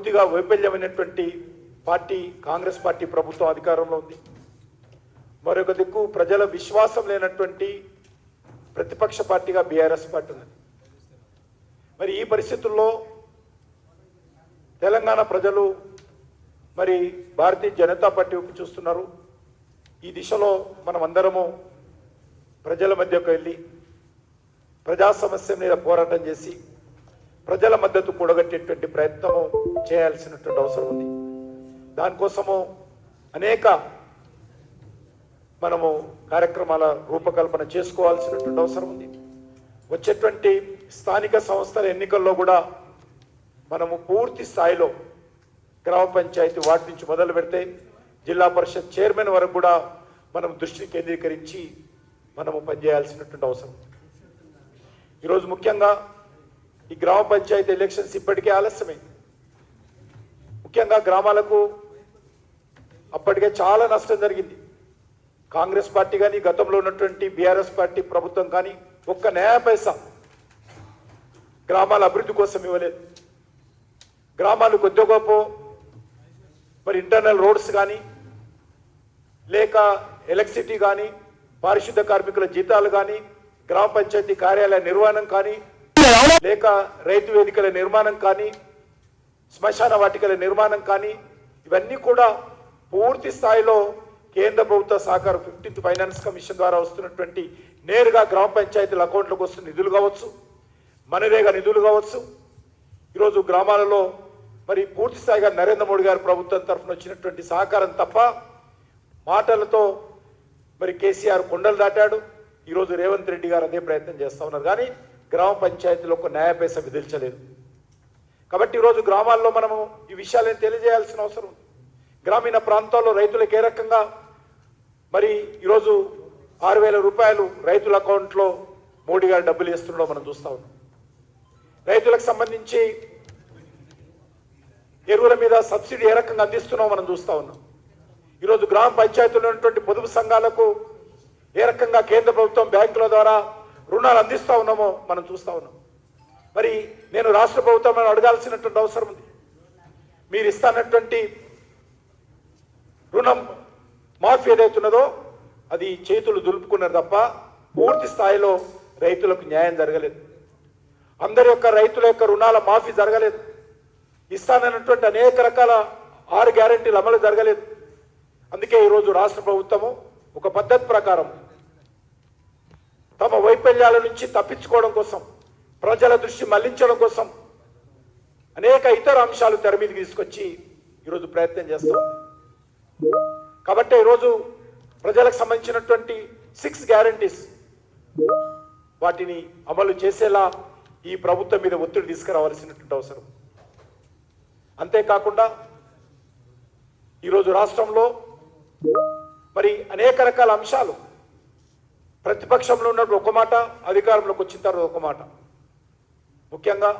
పూర్తిగా వైఫల్యమైనటువంటి party Congress party ప్రభుత్వం అధికారంలో ఉంది. మరొక దిక్కు ప్రజల విశ్వాసం లేనటువంటి ప్రతిపక్ష పార్టీగా బీఆర్ఎస్ పార్టీ ఉన్నది. మరి ఈ పరిస్థితుల్లో తెలంగాణ ప్రజలు మరి భారతీయ జనతా పార్టీ వైపు చూస్తున్నారు. ఈ దిశలో మనం అందరము ప్రజల మధ్యకు వెళ్ళి ప్రజా సమస్య మీద పోరాటం చేసి ప్రజల మద్దతు కూడగట్టేటువంటి ప్రయత్నము చేయాల్సినటువంటి అవసరం ఉంది. దానికోసము అనేక మనము కార్యక్రమాల రూపకల్పన చేసుకోవాల్సినటువంటి అవసరం ఉంది. వచ్చేటువంటి స్థానిక సంస్థల ఎన్నికల్లో కూడా మనము పూర్తి స్థాయిలో గ్రామ పంచాయతీ వార్డు నుంచి మొదలు పెడితే జిల్లా పరిషత్ చైర్మన్ వరకు కూడా మనం దృష్టిని కేంద్రీకరించి మనము పనిచేయాల్సినటువంటి అవసరం. ఈరోజు ముఖ్యంగా ఈ గ్రామ పంచాయతీ ఎలక్షన్స్ ఇప్పటికే ఆలస్యమే. ముఖ్యంగా గ్రామాలకు అప్పటికే చాలా నష్టం జరిగింది. కాంగ్రెస్ పార్టీ కానీ గతంలో ఉన్నటువంటి బీఆర్ఎస్ పార్టీ ప్రభుత్వం కానీ ఒక్క నయా పైసా గ్రామాల అభివృద్ధి కోసం ఇవ్వలేదు. గ్రామాలు కొద్ది గొప్ప మరి ఇంటర్నల్ రోడ్స్ కానీ లేక ఎలక్ట్రిసిటీ కానీ పారిశుద్ధ కార్మికుల జీతాలు కానీ గ్రామ పంచాయతీ కార్యాలయ నిర్మాణం కానీ లేక రైతు వేదికల నిర్మాణం కానీ శ్మశాన వాటికల నిర్మాణం కానీ ఇవన్నీ కూడా పూర్తి స్థాయిలో కేంద్ర ప్రభుత్వ సహకారం 15th ఫైనాన్స్ కమిషన్ ద్వారా వస్తున్నటువంటి నేరుగా గ్రామ పంచాయతీల అకౌంట్లకు వస్తున్న నిధులు కావచ్చు, మనరేగా నిధులు కావచ్చు. ఈరోజు గ్రామాలలో మరి పూర్తి స్థాయిగా నరేంద్ర మోడీ గారి ప్రభుత్వం తరఫున వచ్చినటువంటి సహకారం తప్ప మాటలతో మరి కేసీఆర్ కొండలు దాటాడు. ఈరోజు రేవంత్ రెడ్డి గారు అదే ప్రయత్నం చేస్తూ ఉన్నారు. కానీ గ్రామ పంచాయతీలో ఒక న్యాయ పైసా విధించలేదు. కాబట్టి ఈరోజు గ్రామాల్లో మనము ఈ విషయాలను తెలియజేయాల్సిన అవసరం ఉంది. గ్రామీణ ప్రాంతాల్లో రైతులకు ఏ రకంగా మరి ఈరోజు 6,000 రూపాయలు రైతుల అకౌంట్లో మోడీ గారు డబ్బులు వేస్తున్నాడో మనం చూస్తూ ఉన్నాం. రైతులకు సంబంధించి ఎరువుల మీద సబ్సిడీ ఏ రకంగా అందిస్తున్నామో మనం చూస్తూ ఉన్నాం. ఈరోజు గ్రామ పంచాయతీలో ఉన్నటువంటి పొదుపు సంఘాలకు ఏ రకంగా కేంద్ర ప్రభుత్వం బ్యాంకుల ద్వారా రుణాలు అందిస్తూ ఉన్నామో మనం చూస్తూ ఉన్నాం. మరి నేను రాష్ట్ర ప్రభుత్వం అడగాల్సినటువంటి అవసరం ఉంది. మీరు ఇస్తానటువంటి రుణం మాఫీ ఏదైతున్నదో అది చేతులు దులుపుకున్నారు తప్ప పూర్తి స్థాయిలో రైతులకు న్యాయం జరగలేదు. అందరి యొక్క రైతుల యొక్క రుణాల మాఫీ జరగలేదు. ఇస్తానన్నటువంటి అనేక రకాల 6 గ్యారెంటీలు అమలు జరగలేదు. అందుకే ఈరోజు రాష్ట్ర ప్రభుత్వము ఒక పద్ధతి ప్రకారం తమ వైఫల్యాల నుంచి తప్పించుకోవడం కోసం, ప్రజల దృష్టి మళ్లించడం కోసం అనేక ఇతర అంశాలు తెర మీదకి తీసుకొచ్చి ఈరోజు ప్రయత్నం చేస్తాం. కాబట్టి ఈరోజు ప్రజలకు సంబంధించినటువంటి 6 గ్యారెంటీస్ వాటిని అమలు చేసేలా ఈ ప్రభుత్వం మీద ఒత్తిడి తీసుకురావాల్సినటువంటి అవసరం. అంతేకాకుండా ఈరోజు రాష్ట్రంలో మరి అనేక రకాల అంశాలు ప్రతిపక్షంలో ఉన్నప్పుడు ఒక మాట, అధికారంలోకి వచ్చిన తర్వాత ఒక మాట. ముఖ్యంగా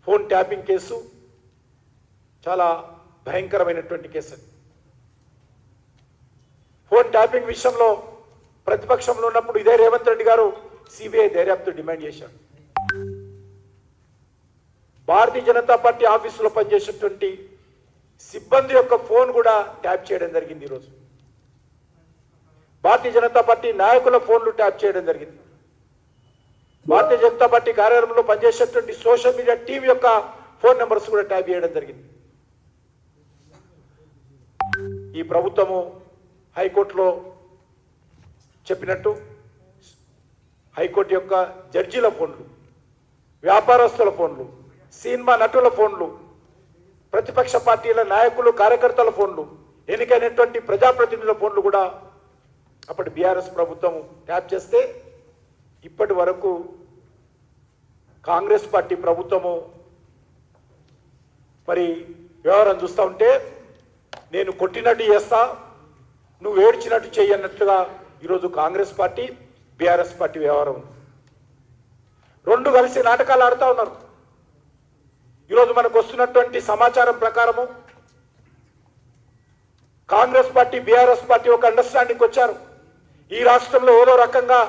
ఫోన్ ట్యాపింగ్ కేసు చాలా భయంకరమైనటువంటి కేసు. ఫోన్ ట్యాపింగ్ విషయంలో ప్రతిపక్షంలో ఉన్నప్పుడు ఇదే రేవంత్ రెడ్డి గారు సిబిఐ దర్యాప్తు డిమాండ్ చేశారు. భారతీయ జనతా పార్టీ ఆఫీసులో పనిచేసేటువంటి సిబ్బంది యొక్క ఫోన్ కూడా ట్యాప్ చేయడం జరిగింది. ఈరోజు భారతీయ జనతా పార్టీ నాయకుల ఫోన్లు ట్యాప్ చేయడం జరిగింది. భారతీయ జనతా పార్టీ కార్యాలయంలో పనిచేసేటువంటి సోషల్ మీడియా టీం యొక్క ఫోన్ నెంబర్స్ కూడా ట్యాప్ చేయడం జరిగింది. ఈ ప్రభుత్వము హైకోర్టులో చెప్పినట్టు హైకోర్టు యొక్క జడ్జీల ఫోన్లు, వ్యాపారస్తుల ఫోన్లు, సినిమా నటుల ఫోన్లు, ప్రతిపక్ష పార్టీల నాయకులు కార్యకర్తల ఫోన్లు, ఎన్నికైనటువంటి ప్రజాప్రతినిధుల ఫోన్లు కూడా అప్పటి బీఆర్ఎస్ ప్రభుత్వం ట్యాప్ చేస్తే ఇప్పటి వరకు కాంగ్రెస్ పార్టీ ప్రభుత్వము మరి వ్యవహారం చూస్తూ ఉంటే నేను కొట్టినట్టు చేస్తా, నువ్వు ఏడ్చినట్టు చెయ్యన్నట్లుగా ఈరోజు కాంగ్రెస్ పార్టీ బీఆర్ఎస్ పార్టీ వ్యవహారం ఉంది. రెండు కలిసి నాటకాలు ఆడుతూ ఉన్నారు. ఈరోజు మనకు వస్తున్నటువంటి సమాచారం ప్రకారము కాంగ్రెస్ పార్టీ బీఆర్ఎస్ పార్టీ ఒక అండర్స్టాండింగ్ వచ్చారు. ఈ రాష్ట్రంలో ఏదో రకంగా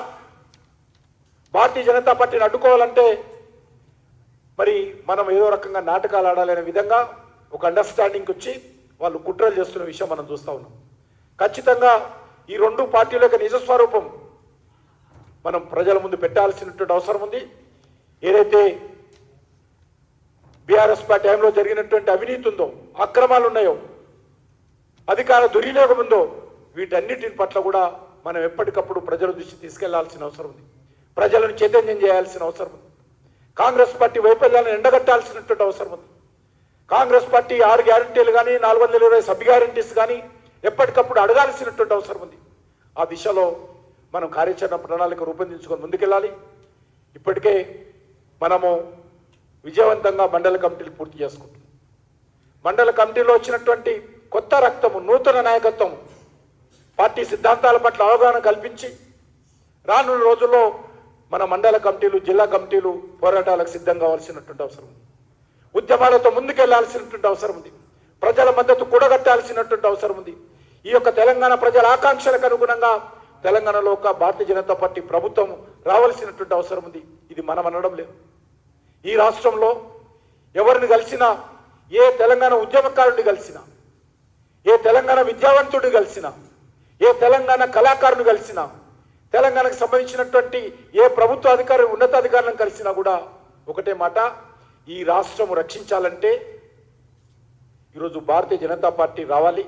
భారతీయ జనతా పార్టీని అడ్డుకోవాలంటే మరి మనం ఏదో రకంగా నాటకాలు ఆడాలనే విధంగా ఒక అండర్స్టాండింగ్కి వచ్చి వాళ్ళు కుట్రలు చేస్తున్న విషయం మనం చూస్తూ ఉన్నాం. ఖచ్చితంగా ఈ రెండు పార్టీల యొక్క నిజస్వరూపం మనం ప్రజల ముందు పెట్టాల్సినటువంటి అవసరం ఉంది. ఏదైతే బీఆర్ఎస్ పార్టీ టైంలో జరిగినటువంటి అవినీతి ఉందో, అక్రమాలు ఉన్నాయో, అధికార దుర్వినియోగం ఉందో, వీటన్నిటిని పట్ల కూడా మనం ఎప్పటికప్పుడు ప్రజల దృష్టి తీసుకెళ్లాల్సిన అవసరం ఉంది. ప్రజలను చైతన్యం చేయాల్సిన అవసరం ఉంది. కాంగ్రెస్ పార్టీ వైఫల్యాలను ఎండగట్టాల్సినటువంటి అవసరం ఉంది. కాంగ్రెస్ పార్టీ 6 గ్యారంటీలు కానీ 420 సబ్ గ్యారంటీస్ కానీ ఎప్పటికప్పుడు అడగాల్సినటువంటి అవసరం ఉంది. ఆ దిశలో మనం కార్యాచరణ ప్రణాళిక రూపొందించుకొని ముందుకెళ్ళాలి. ఇప్పటికే మనము విజయవంతంగా మండల కమిటీలు పూర్తి చేసుకుంటున్నాం. మండల కమిటీలో వచ్చినటువంటి కొత్త రక్తము, నూతన నాయకత్వం, పార్టీ సిద్ధాంతాల పట్ల అవగాహన కల్పించి రానున్న రోజుల్లో మన మండల కమిటీలు, జిల్లా కమిటీలు పోరాటాలకు సిద్ధం కావాల్సినటువంటి అవసరం ఉంది. ఉద్యమాలతో ముందుకెళ్లాల్సినటువంటి అవసరం ఉంది. ప్రజల మద్దతు కూడగట్టాల్సినటువంటి అవసరం ఉంది. ఈ యొక్క తెలంగాణ ప్రజల ఆకాంక్షలకు అనుగుణంగా తెలంగాణలో ఒక భారతీయ జనతా పార్టీ ప్రభుత్వం రావాల్సినటువంటి అవసరం ఉంది. ఇది మనం అనడం లేదు. ఈ రాష్ట్రంలో ఎవరిని కలిసినా, ఏ తెలంగాణ ఉద్యమకారుడిని కలిసినా, ఏ తెలంగాణ విద్యావంతుడిని కలిసినా, ఏ తెలంగాణ కళాకారుని కలిసినా, తెలంగాణకు సంబంధించినటువంటి ఏ ప్రభుత్వ అధికారి, ఉన్నతాధికారులను కలిసినా కూడా ఒకటే మాట, ఈ రాష్ట్రం రక్షించాలంటే ఈరోజు భారతీయ జనతా పార్టీ రావాలి.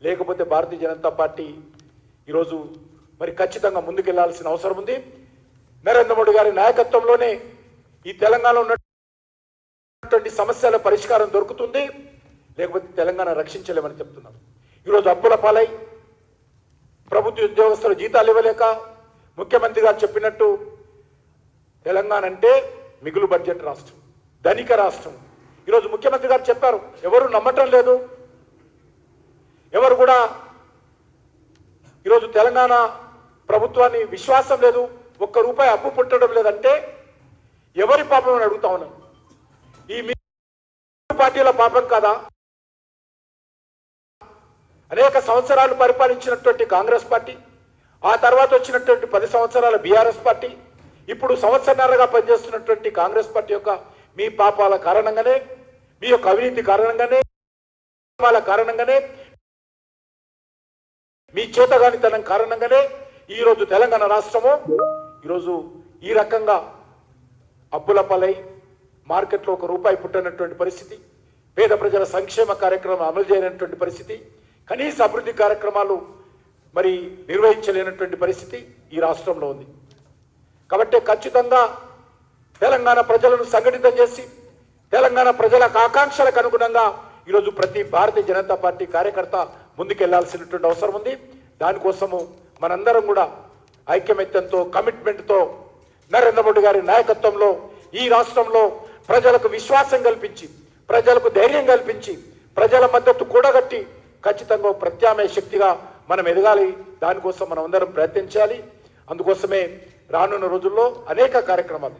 లేకపోతే భారతీయ జనతా పార్టీ ఈరోజు మరి ఖచ్చితంగా ముందుకెళ్లాల్సిన అవసరం ఉంది. నరేంద్ర మోడీ గారి నాయకత్వంలోనే ఈ తెలంగాణలో ఉన్నటువంటి సమస్యల పరిష్కారం దొరుకుతుంది. లేకపోతే తెలంగాణ రక్షించలేమని చెప్తున్నారు. ఈరోజు అప్పుల పాలై ప్రభుత్వ ఉద్యోగస్తుల జీతాలు ఇవ్వలేక ముఖ్యమంత్రి గారు చెప్పినట్టు తెలంగాణ అంటే మిగులు బడ్జెట్ రాష్ట్రం, ధనిక రాష్ట్రం. ఈరోజు ముఖ్యమంత్రి గారు చెప్పారు, ఎవరు నమ్మటం లేదు, ఎవరు కూడా ఈరోజు తెలంగాణ ప్రభుత్వాన్ని విశ్వాసం లేదు, ₹1 అప్పు పుట్టడం లేదంటే ఎవరి పాపం అని అడుగుతా ఉన్నాను. ఈ పార్టీల పాపం కాదా? అనేక సంవత్సరాలు పరిపాలించినటువంటి కాంగ్రెస్ పార్టీ, ఆ తర్వాత వచ్చినటువంటి 10 సంవత్సరాల బీఆర్ఎస్ పార్టీ, ఇప్పుడు సంవత్సరాలుగా పనిచేస్తున్నటువంటి కాంగ్రెస్ పార్టీ యొక్క మీ పాపాల కారణంగానే, మీ యొక్క అవినీతి కారణంగానే, కారణంగానే, మీ చేతగానితనం కారణంగానే ఈరోజు తెలంగాణ రాష్ట్రము ఈరోజు ఈ రకంగా అప్పుల పాలై మార్కెట్లో ₹1 పుట్టనటువంటి పరిస్థితి, పేద ప్రజల సంక్షేమ కార్యక్రమం అమలు చేయనటువంటి పరిస్థితి, కనీస అభివృద్ధి కార్యక్రమాలు మరి నిర్వహించలేనటువంటి పరిస్థితి ఈ రాష్ట్రంలో ఉంది. కాబట్టి ఖచ్చితంగా తెలంగాణ ప్రజలను సంఘటితం చేసి తెలంగాణ ప్రజల ఆకాంక్షలకు అనుగుణంగా ఈరోజు ప్రతి భారతీయ జనతా పార్టీ కార్యకర్త ముందుకెళ్లాల్సినటువంటి అవసరం ఉంది. దానికోసము మనందరం కూడా ఐక్యమత్యంతో, కమిట్మెంట్తో నరేంద్ర మోడీ గారి నాయకత్వంలో ఈ రాష్ట్రంలో ప్రజలకు విశ్వాసం కల్పించి, ప్రజలకు ధైర్యం కల్పించి, ప్రజల మద్దతు కూడగట్టి ఖచ్చితంగా ప్రత్యామ్నాయ శక్తిగా మనం ఎదగాలి. దానికోసం మనం అందరం ప్రయత్నించాలి. అందుకోసమే రానున్న రోజుల్లో అనేక కార్యక్రమాలు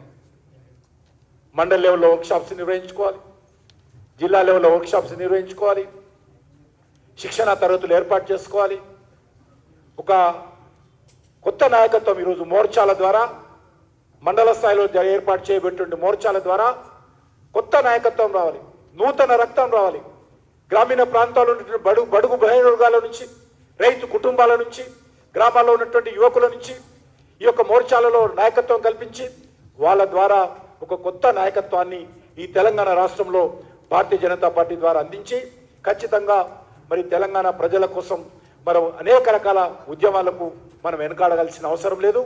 మండల లెవెల్లో వర్క్షాప్స్ నిర్వహించుకోవాలి, జిల్లా లెవెల్లో వర్క్షాప్స్ నిర్వహించుకోవాలి, శిక్షణ తరగతులు ఏర్పాటు చేసుకోవాలి. ఒక కొత్త నాయకత్వం ఈరోజు మోర్చాల ద్వారా, మండల స్థాయిలో ఏర్పాటు చేయబెట్టిన మోర్చాల ద్వారా కొత్త నాయకత్వం రావాలి, నూతన రక్తం రావాలి. గ్రామీణ ప్రాంతాల్లో ఉన్నటువంటి బడుగు బలహీన వర్గాల నుంచి, రైతు కుటుంబాల నుంచి, గ్రామాల్లో ఉన్నటువంటి యువకుల నుంచి ఈ యొక్క మోర్చాలలో నాయకత్వం కల్పించి వాళ్ళ ద్వారా ఒక కొత్త నాయకత్వాన్ని ఈ తెలంగాణ రాష్ట్రంలో భారతీయ జనతా పార్టీ ద్వారా అందించి ఖచ్చితంగా మరి తెలంగాణ ప్రజల కోసం మనం అనేక రకాల ఉద్యమాలకు మనం వెనకాడగలసిన అవసరం లేదు.